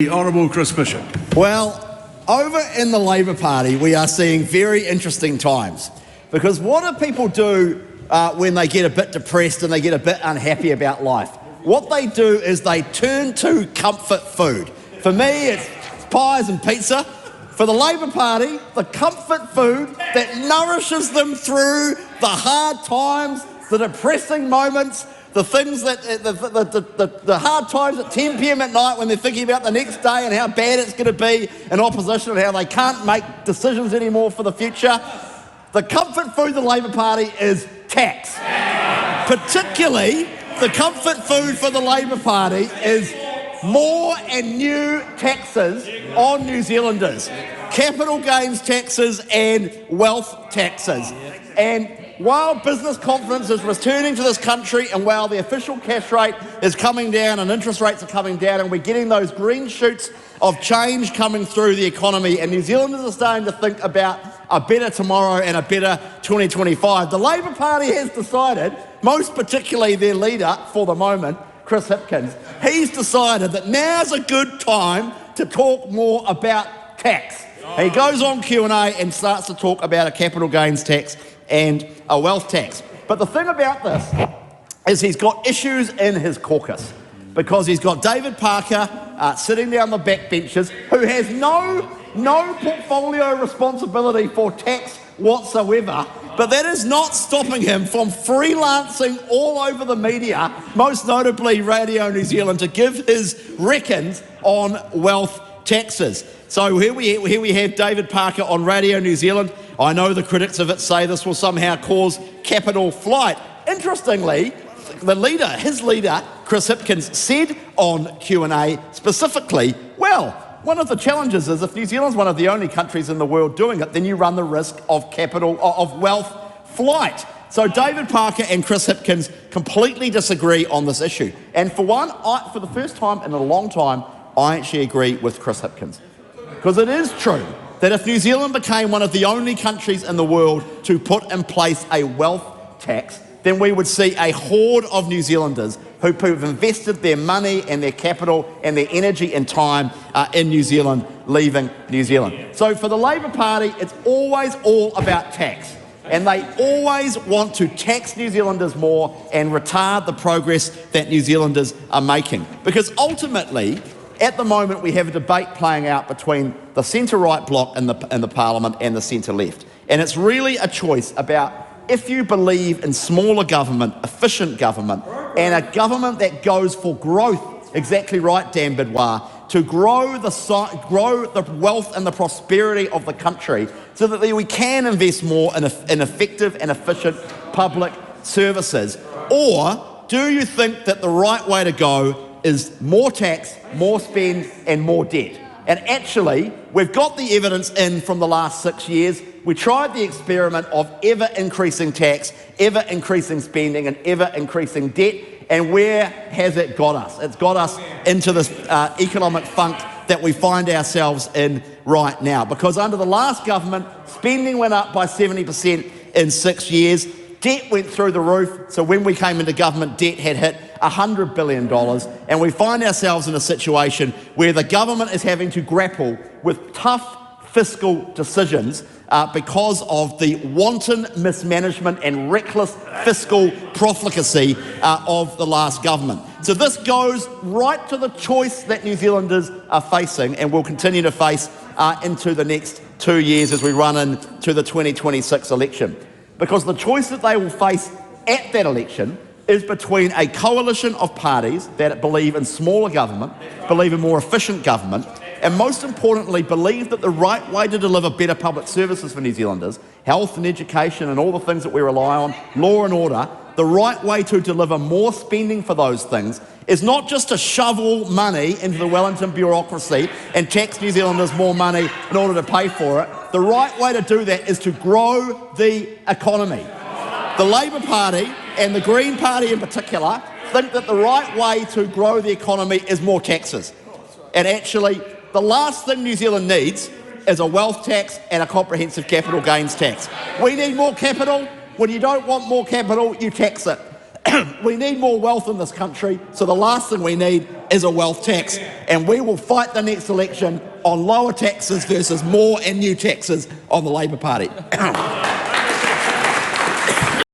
The Honourable Chris Bishop. Well, over in the Labour Party, we are seeing very interesting times. Because what do people do when they get a bit depressed and they get a bit unhappy about life? What they do is they turn to comfort food. For me, it's pies and pizza. For the Labour Party, the comfort food that nourishes them through the hard times, the depressing moments, the things that the hard times at 10 p.m. at night when they're thinking about the next day and how bad it's going to be in opposition and how they can't make decisions anymore for the future. The comfort food of the Labour Party is tax. Particularly, the comfort food for the Labour Party is more and new taxes on New Zealanders. Capital gains taxes and wealth taxes. And while business confidence is returning to this country and while the official cash rate is coming down and interest rates are coming down and we're getting those green shoots of change coming through the economy and New Zealanders are starting to think about a better tomorrow and a better 2025, the Labour Party has decided, most particularly their leader for the moment, Chris Hipkins, he's decided that now's a good time to talk more about tax. He goes on Q&A and starts to talk about a capital gains tax and a wealth tax. But the thing about this is he's got issues in his caucus because he's got David Parker sitting down the back benches who has no portfolio responsibility for tax whatsoever, but that is not stopping him from freelancing all over the media, most notably Radio New Zealand, to give his reckons on wealth taxes. So here we have David Parker on Radio New Zealand. I know the critics of it say this will somehow cause capital flight. Interestingly, his leader, Chris Hipkins, said on Q&A specifically, well, one of the challenges is if New Zealand's one of the only countries in the world doing it, then you run the risk of wealth flight. So David Parker and Chris Hipkins completely disagree on this issue. And for the first time in a long time, I actually agree with Chris Hipkins. Because it is true that if New Zealand became one of the only countries in the world to put in place a wealth tax, then we would see a horde of New Zealanders who've invested their money and their capital and their energy and time in New Zealand, leaving New Zealand. So for the Labour Party, it's always all about tax. And they always want to tax New Zealanders more and retard the progress that New Zealanders are making. Because ultimately, at the moment, we have a debate playing out between the centre-right bloc in the Parliament and the centre-left. And it's really a choice about if you believe in smaller government, efficient government, and a government that goes for growth, exactly right, Dan Bidwar, to grow the wealth and the prosperity of the country so that we can invest more in effective and efficient public services. Or do you think that the right way to go is more tax, more spend and more debt? And actually, we've got the evidence in from the last 6 years. We tried the experiment of ever increasing tax, ever increasing spending and ever increasing debt. And where has it got us? It's got us into this economic funk that we find ourselves in right now. Because under the last government, spending went up by 70% in 6 years. Debt went through the roof, so when we came into government, debt had hit $100 billion, and we find ourselves in a situation where the government is having to grapple with tough fiscal decisions because of the wanton mismanagement and reckless fiscal profligacy of the last government. So this goes right to the choice that New Zealanders are facing and will continue to face into the next 2 years as we run into the 2026 election. Because the choice that they will face at that election is between a coalition of parties that believe in smaller government, believe in more efficient government, and most importantly, believe that the right way to deliver better public services for New Zealanders, health and education and all the things that we rely on, law and order, the right way to deliver more spending for those things is not just to shovel money into the Wellington bureaucracy and tax New Zealanders more money in order to pay for it. The right way to do that is to grow the economy. The Labour Party and the Green Party in particular think that the right way to grow the economy is more taxes. And actually, the last thing New Zealand needs is a wealth tax and a comprehensive capital gains tax. We need more capital. When you don't want more capital, you tax it. We need more wealth in this country, so the last thing we need is a wealth tax, and we will fight the next election on lower taxes versus more and new taxes of the Labor Party.